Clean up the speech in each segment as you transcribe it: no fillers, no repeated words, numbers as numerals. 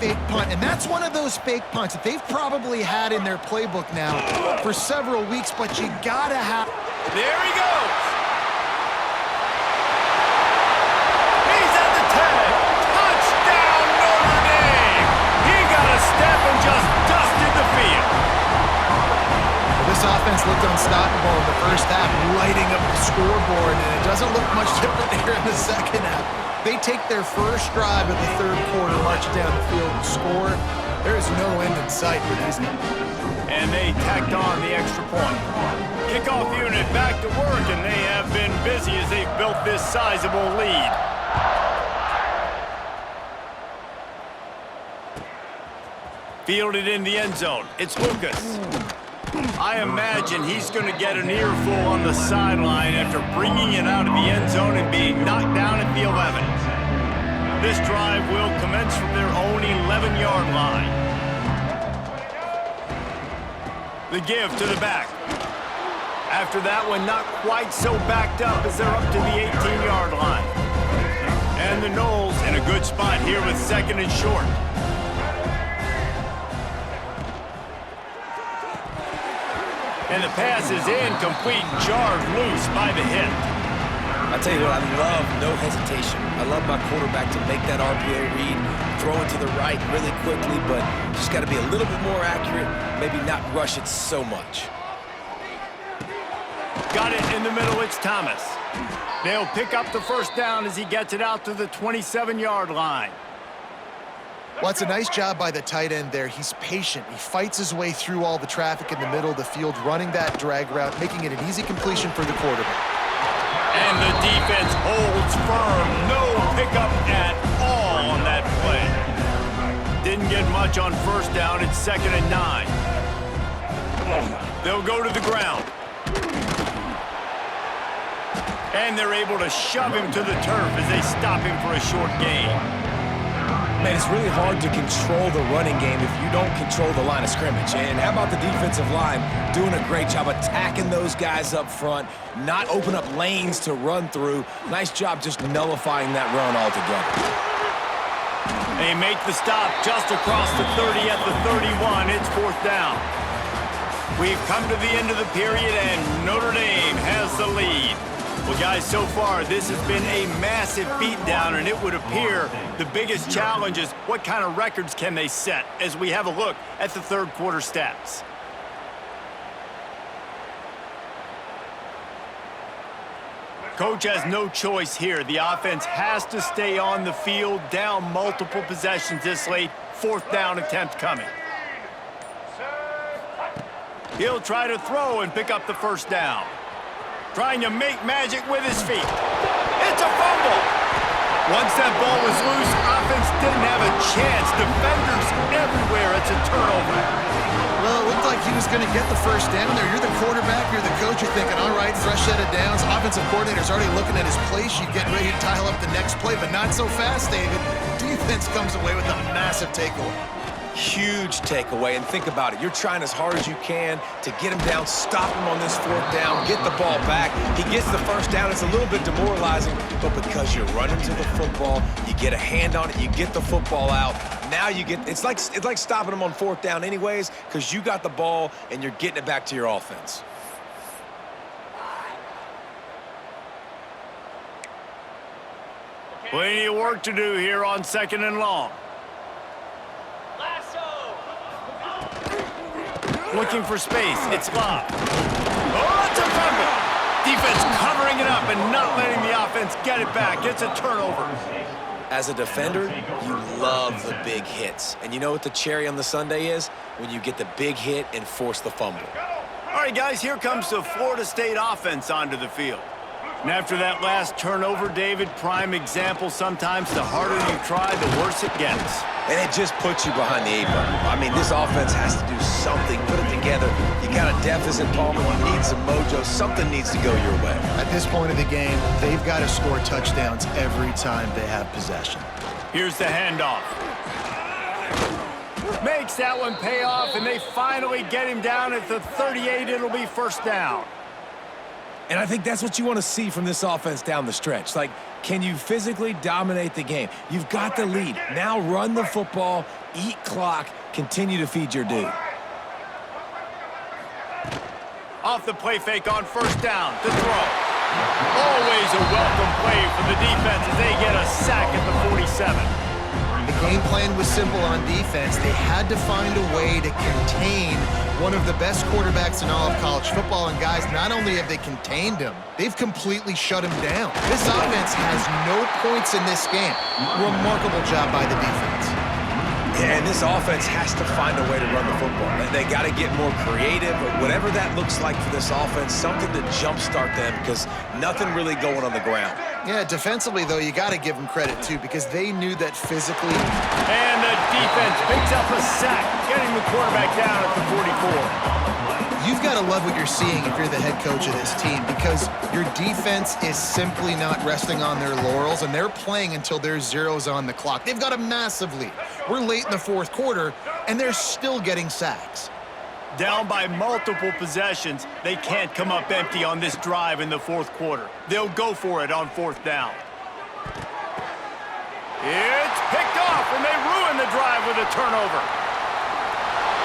fake punt, and that's one of those fake punts that they've probably had in their playbook now for several weeks, but you gotta have... There he goes! He's at the 10! Touchdown, Notre Dame! He got a step and just dusted the field. This offense looked unstoppable in the first half, lighting up the scoreboard, and it doesn't look much different here in the second half. They take their first drive of the third quarter, march down the field and score. There is no end in sight for these guys. And they tacked on the extra point. Kickoff unit back to work, and they have been busy as they've built this sizable lead. Fielded in the end zone. It's Lucas. I imagine he's going to get an earful on the sideline after bringing it out of the end zone and being knocked down at the 11. This drive will commence from their own 11-yard line. The give to the back. After that one, not quite so backed up as they're up to the 18-yard line. And the Noles in a good spot here with second and short. And the pass is incomplete, jarred loose by the hit. I'll tell you what, I love no hesitation. I love my quarterback to make that RPO read, throw it to the right really quickly, but just got to be a little bit more accurate, maybe not rush it so much. Got it in the middle, it's Thomas. They'll pick up the first down as he gets it out to the 27-yard line. Well, it's a nice job by the tight end there. He's patient. He fights his way through all the traffic in the middle of the field, running that drag route, making it an easy completion for the quarterback. And the defense holds firm. No pickup at all on that play. Didn't get much on first down. It's 2nd and 9. They'll go to the ground. And they're able to shove him to the turf as they stop him for a short gain. Man, it's really hard to control the running game if you don't control the line of scrimmage. And how about the defensive line doing a great job attacking those guys up front, not open up lanes to run through. Nice job just nullifying that run altogether. They make the stop just across the 30 at the 31. It's 4th down. We've come to the end of the period, and Notre Dame has the lead. Well, guys, so far, this has been a massive beatdown, and it would appear the biggest challenge is what kind of records can they set as we have a look at the third quarter stats. Coach has no choice here. The offense has to stay on the field, down multiple possessions this late. 4th down attempt coming. He'll try to throw and pick up the first down. Trying to make magic with his feet. It's a fumble. Once that ball was loose, offense didn't have a chance. Defenders everywhere. It's a turnover. Well, it looked like he was going to get the first down there. You're the quarterback, you're the coach, you're thinking, all right, fresh set of downs. Offensive coordinator's already looking at his play sheet, getting ready to dial up the next play, but not so fast, David. Defense comes away with a massive takeaway. Huge takeaway, and think about it. You're trying as hard as you can to get him down, stop him on this 4th down, get the ball back. He gets the first down. It's a little bit demoralizing, but because you're running to the football, you get a hand on it, you get the football out. Now you get, it's like stopping him on 4th down anyways, because you got the ball and you're getting it back to your offense. Plenty of work to do here on 2nd and long. Looking for space. It's Love. Oh, it's a fumble. Defense covering it up and not letting the offense get it back. It's a turnover. As a defender, you love the big hits. And you know what the cherry on the sundae is? When you get the big hit and force the fumble. All right, guys, here comes the Florida State offense onto the field. And after that last turnover, David, prime example, sometimes the harder you try, the worse it gets. And it just puts you behind the 8 ball. I mean, this offense has to do something, put it together. You got a deficit, Palmer, you need some mojo. Something needs to go your way. At this point of the game, they've got to score touchdowns every time they have possession. Here's the handoff. Makes that one pay off, and they finally get him down at the 38. It'll be 1st down. And I think that's what you want to see from this offense down the stretch. Like, can you physically dominate the game? You've got the lead. Now run the football, eat clock, continue to feed your dude. Off the play fake on first down to throw. Always a welcome play for the defense as they get a sack at the 47. The game plan was simple on defense. They had to find a way to contain one of the best quarterbacks in all of college football. And guys, not only have they contained him, they've completely shut him down. This offense has no points in this game. Remarkable job by the defense. Yeah, and this offense has to find a way to run the football. They got to get more creative, or whatever that looks like for this offense, something to jumpstart them, because nothing really going on the ground. Yeah, defensively, though, you got to give them credit, too, because they knew that physically. And the defense picks up a sack, getting the quarterback down at the 44. You've got to love what you're seeing if you're the head coach of this team, because your defense is simply not resting on their laurels, and they're playing until there's zeros on the clock. They've got a massive lead. We're late in the fourth quarter, and they're still getting sacks. Down by multiple possessions, they can't come up empty on this drive in the fourth quarter. They'll go for it on fourth down. It's picked off, and they ruin the drive with a turnover.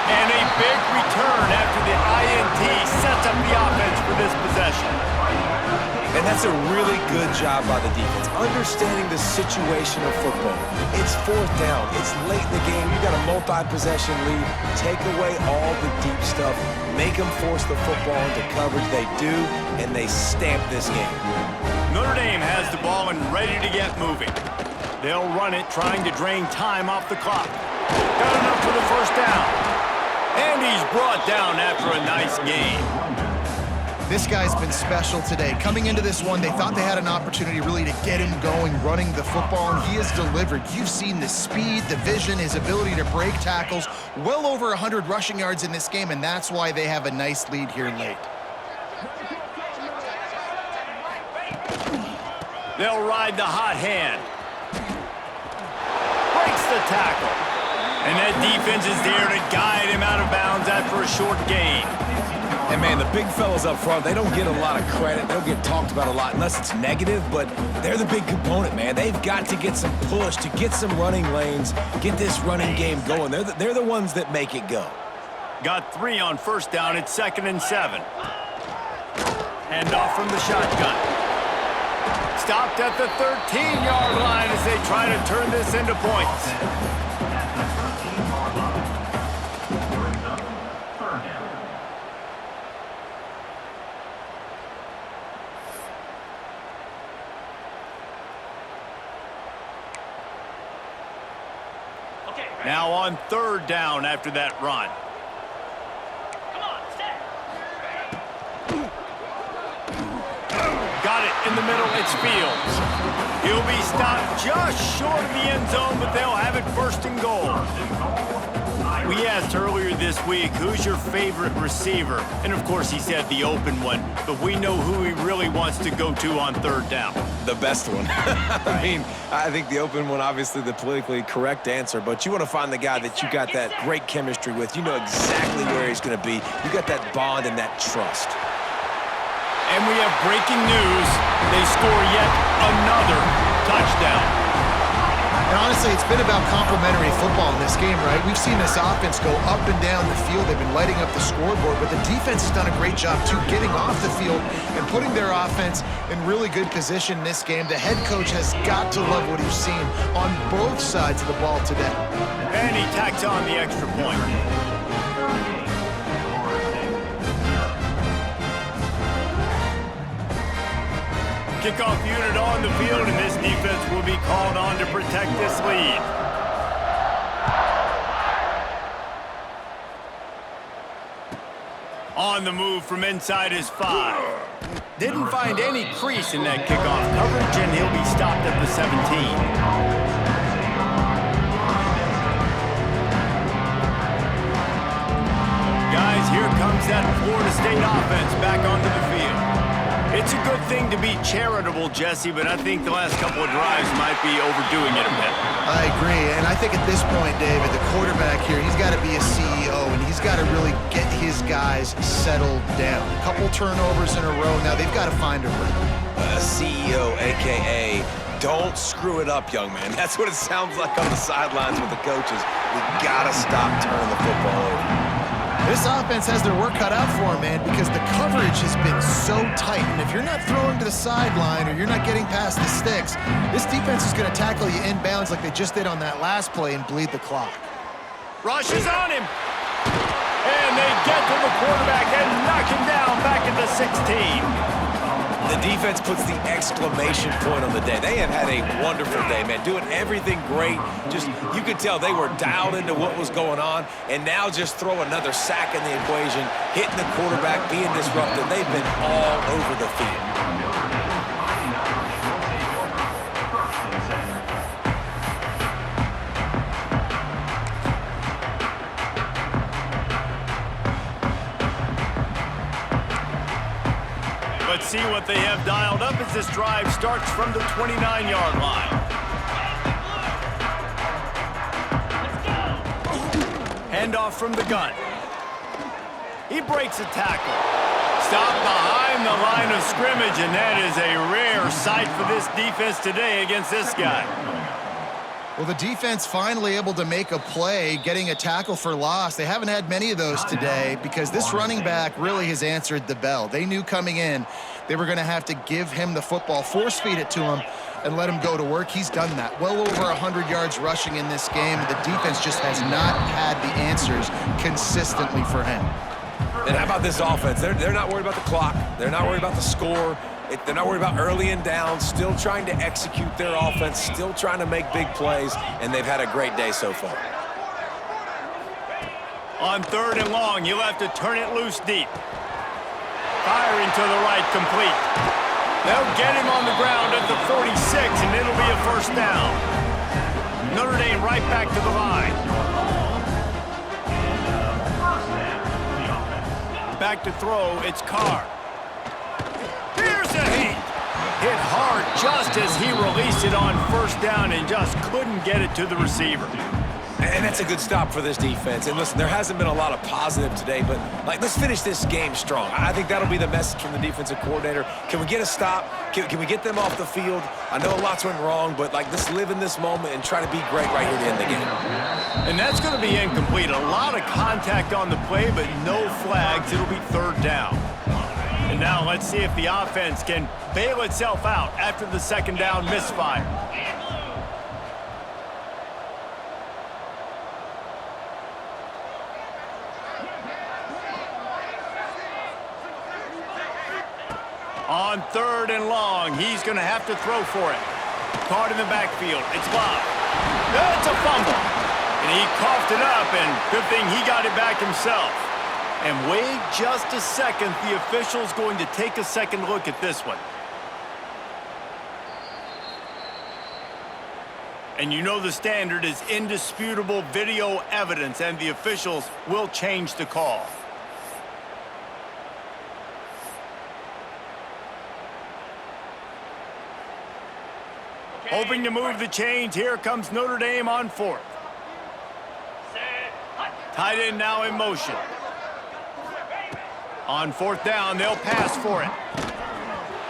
And a big return after the INT sets up the offense for this possession. And that's a really good job by the defense, understanding the situation of football. It's fourth down. It's late in the game. You got a multi-possession lead. Take away all the deep stuff. Make them force the football into coverage. They do, and they stamp this game. Notre Dame has the ball and ready to get moving. They'll run it, trying to drain time off the clock. Got enough for the first down. And he's brought down after a nice gain. This guy's been special today. Coming into this one, they thought they had an opportunity really to get him going, running the football, and he has delivered. You've seen the speed, the vision, his ability to break tackles, well over 100 rushing yards in this game, and that's why they have a nice lead here late. They'll ride the hot hand. Breaks the tackle. And that defense is there to guide him out of bounds after a short gain. And, man, the big fellas up front, they don't get a lot of credit. They'll get talked about a lot unless it's negative, but they're the big component, man. They've got to get some push, to get some running lanes, get this running game going. They're the ones that make it go. Got 3 on first down. It's 2nd and 7. Hand off from the shotgun. Stopped at the 13-yard line as they try to turn this into points. Now on 3rd down after that run. Come on, stay. Got it in the middle. It's Fields. He'll be stopped just short of the end zone, but they'll have it 1st and goal. We asked earlier this week, who's your favorite receiver? And, of course, he said the open one, but we know who he really wants to go to on 3rd down. The best one. I mean, I think the open one, obviously the politically correct answer, but you want to find the guy that you got that great chemistry with. You know exactly where he's going to be. You got that bond and that trust. And we have breaking news. They score yet another touchdown. And honestly, it's been about complementary football in this game, right? We've seen this offense go up and down the field. They've been lighting up the scoreboard, but the defense has done a great job, too, getting off the field and putting their offense in really good position in this game. The head coach has got to love what he's seen on both sides of the ball today. And he tacks on the extra point. Kickoff unit on the field, and this defense will be called on to protect this lead. On the move from inside his 5. Didn't find any crease in that kickoff coverage, and he'll be stopped at the 17. Guys, here comes that Florida State offense back onto the field. It's a good thing to be charitable, Jesse, but I think the last couple of drives might be overdoing it a bit. I agree, and I think at this point, David, the quarterback here, he's got to be a CEO, and he's got to really get his guys settled down. A couple turnovers in a row. Now they've got to find a rhythm. CEO, a.k.a. don't screw it up, young man. That's what it sounds like on the sidelines with the coaches. We got to stop turning the football over. This offense has their work cut out for them, man, because the coverage has been so tight. And if you're not throwing to the sideline or you're not getting past the sticks, this defense is going to tackle you inbounds like they just did on that last play and bleed the clock. Rush is on him. And they get to the quarterback and knock him down back at the 16. The defense puts the exclamation point on the day. They have had a wonderful day, man, doing everything great. Just, you could tell they were dialed into what was going on, and now just throw another sack in the equation, hitting the quarterback, being disruptive. They've been all over the field. Let's see what they have dialed up as this drive starts from the 29-yard line. Handoff from the gun. He breaks a tackle. Stopped behind the line of scrimmage, and that is a rare sight for this defense today against this guy. Well, the defense finally able to make a play, getting a tackle for loss. They haven't had many of those today because this running back really has answered the bell. They knew coming in they were going to have to give him the football, force feed it to him, and let him go to work. He's done that. Well over 100 yards rushing in this game. The defense just has not had the answers consistently for him. And how about this offense? They're not worried about the clock. They're not worried about the score. They're not worried about early and down, still trying to execute their offense, still trying to make big plays, and they've had a great day so far. On 3rd and long, you'll have to turn it loose deep. Firing to the right, complete. They'll get him on the ground at the 46, and it'll be a first down. Notre Dame right back to the line. Back to throw, it's Carr. Here's a hit hard just as he released it on first down and just couldn't get it to the receiver. And that's a good stop for this defense. And listen, there hasn't been a lot of positive today, but let's finish this game strong. I think that'll be the message from the defensive coordinator. Can we get a stop? Can we get them off the field? I know lots went wrong, but let's live in this moment and try to be great right here to end the game. And that's going to be incomplete. A lot of contact on the play, but no flags. It'll be 3rd down. And now let's see if the offense can bail itself out after the 2nd down misfire. On 3rd and long, he's going to have to throw for it. Caught in the backfield. It's Love. That's a fumble. And he coughed it up, and good thing he got it back himself. And wait just a second. The official's going to take a second look at this one. And you know the standard is indisputable video evidence, and the officials will change the call. Hoping to move the chains, here comes Notre Dame on 4th. Tight end now in motion. On 4th down, they'll pass for it.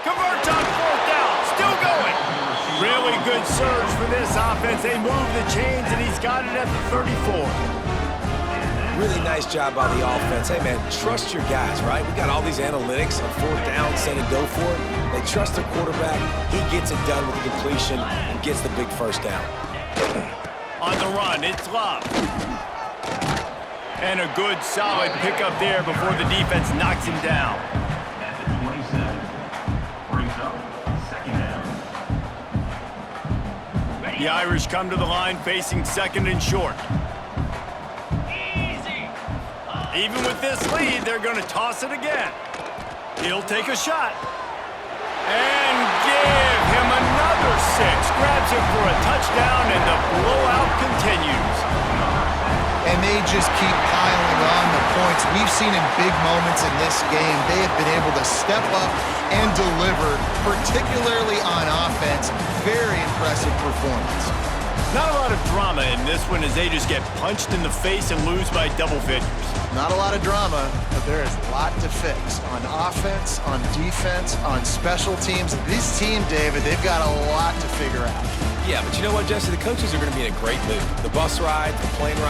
Converts on 4th down, still going. Really good surge for this offense. They move the chains, and he's got it at the 34. Really nice job by the offense. Hey, man, trust your guys, right? We got all these analytics on 4th down, say to go for it. They trust their quarterback. He gets it done with the completion and gets the big first down. On the run, it's Love. And a good, solid pickup there before the defense knocks him down. The Irish come to the line facing 2nd and short. Even with this lead, they're going to toss it again. He'll take a shot. And give him another 6. Grabs him for a touchdown, and the blowout continues. And they just keep piling on the points. We've seen in big moments in this game, they have been able to step up and deliver, particularly on offense. Very impressive performance. Not a lot of drama in this one as they just get punched in the face and lose by double figures. Not a lot of drama, but there is a lot to fix on offense, on defense, on special teams. This team, David, they've got a lot to figure out. Yeah, but you know what, Jesse? The coaches are going to be in a great mood. The bus ride, the plane ride.